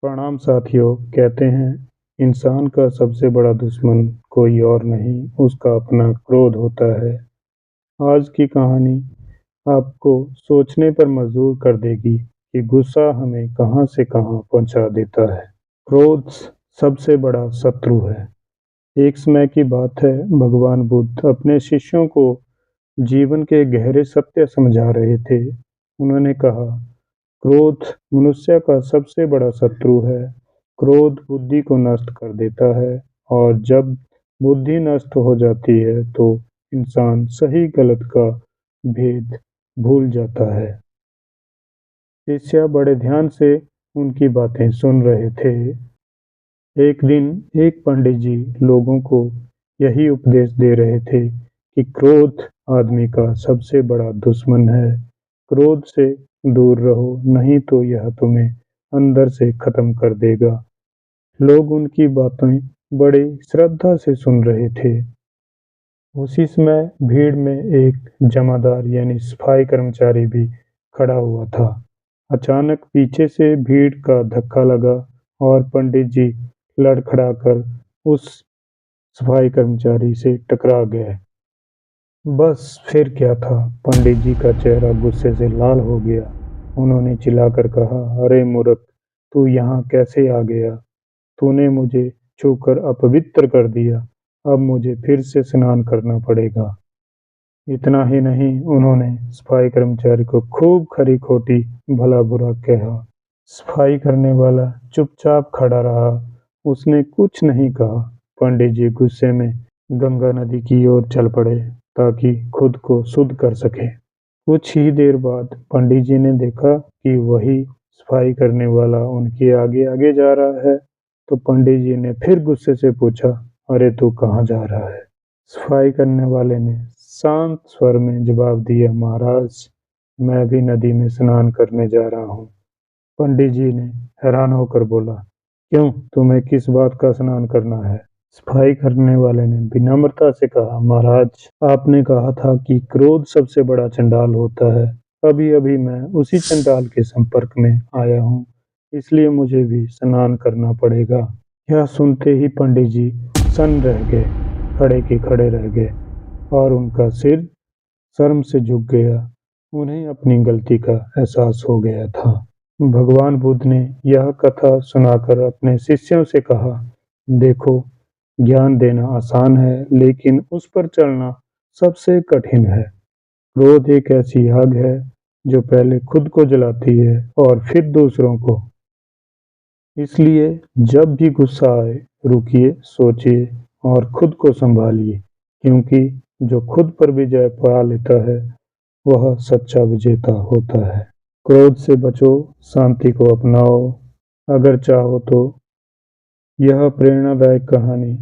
प्रणाम साथियों। कहते हैं इंसान का सबसे बड़ा दुश्मन कोई और नहीं उसका अपना क्रोध होता है। आज की कहानी आपको सोचने पर मजबूर कर देगी कि गुस्सा हमें कहां से कहां पहुंचा देता है। क्रोध सबसे बड़ा शत्रु है। एक समय की बात है, भगवान बुद्ध अपने शिष्यों को जीवन के गहरे सत्य समझा रहे थे। उन्होंने कहा, क्रोध मनुष्य का सबसे बड़ा शत्रु है। क्रोध बुद्धि को नष्ट कर देता है और जब बुद्धि नष्ट हो जाती है तो इंसान सही गलत का भेद भूल जाता है। शिष्य बड़े ध्यान से उनकी बातें सुन रहे थे। एक दिन एक पंडित जी लोगों को यही उपदेश दे रहे थे कि क्रोध आदमी का सबसे बड़ा दुश्मन है। क्रोध से दूर रहो, नहीं तो यह तुम्हें अंदर से खत्म कर देगा। लोग उनकी बातें बड़ी श्रद्धा से सुन रहे थे। उसी समय भीड़ में एक जमादार यानी सफाई कर्मचारी भी खड़ा हुआ था। अचानक पीछे से भीड़ का धक्का लगा और पंडित जी लड़खड़ाकर उस सफाई कर्मचारी से टकरा गए। बस फिर क्या था, पंडित जी का चेहरा गुस्से से लाल हो गया। उन्होंने चिल्लाकर कहा, अरे मूर्ख, तू यहाँ कैसे आ गया? तूने मुझे छूकर अपवित्र कर दिया। अब मुझे फिर से स्नान करना पड़ेगा। इतना ही नहीं, उन्होंने सफाई कर्मचारी को खूब खरी खोटी भला बुरा कहा। सफाई करने वाला चुपचाप खड़ा रहा, उसने कुछ नहीं कहा। पंडित जी गुस्से में गंगा नदी की ओर चल पड़े ताकि खुद को शुद्ध कर सके। कुछ ही देर बाद पंडित जी ने देखा कि वही सफाई करने वाला उनके आगे आगे जा रहा है। तो पंडित जी ने फिर गुस्से से पूछा, अरे तू कहाँ जा रहा है? सफाई करने वाले ने शांत स्वर में जवाब दिया, महाराज, मैं भी नदी में स्नान करने जा रहा हूँ। पंडित जी ने हैरान होकर बोला, क्यों, तुम्हें किस बात का स्नान करना है? सफाई करने वाले ने विनम्रता से कहा, महाराज, आपने कहा था कि क्रोध सबसे बड़ा चंडाल होता है। अभी अभी मैं उसी चंडाल के संपर्क में आया हूँ, इसलिए मुझे भी स्नान करना पड़ेगा। यह सुनते ही पंडित जी सन्न रह गए, खड़े के खड़े रह गए और उनका सिर शर्म से झुक गया। उन्हें अपनी गलती का एहसास हो गया था। भगवान बुद्ध ने यह कथा सुनाकर अपने शिष्यों से कहा, देखो, ज्ञान देना आसान है लेकिन उस पर चलना सबसे कठिन है। क्रोध एक ऐसी आग है जो पहले खुद को जलाती है और फिर दूसरों को। इसलिए जब भी गुस्सा आए, रुकिए, सोचिए और खुद को संभालिए, क्योंकि जो खुद पर विजय पा लेता है वह सच्चा विजेता होता है। क्रोध से बचो, शांति को अपनाओ। अगर चाहो तो यह प्रेरणादायक कहानी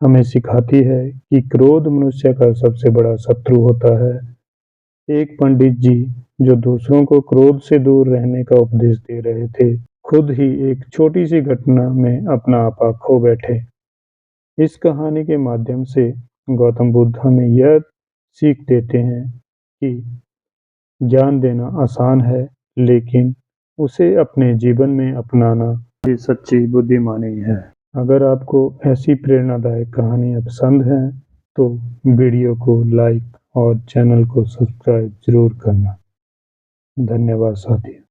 हमें सिखाती है कि क्रोध मनुष्य का सबसे बड़ा शत्रु होता है। एक पंडित जी जो दूसरों को क्रोध से दूर रहने का उपदेश दे रहे थे, खुद ही एक छोटी सी घटना में अपना आपा खो बैठे। इस कहानी के माध्यम से गौतम बुद्ध हमें यह सीख देते हैं कि ज्ञान देना आसान है लेकिन उसे अपने जीवन में अपनाना ही सच्ची बुद्धिमानी है। अगर आपको ऐसी प्रेरणादायक कहानियाँ पसंद हैं तो वीडियो को लाइक और चैनल को सब्सक्राइब जरूर करना। धन्यवाद साथियों।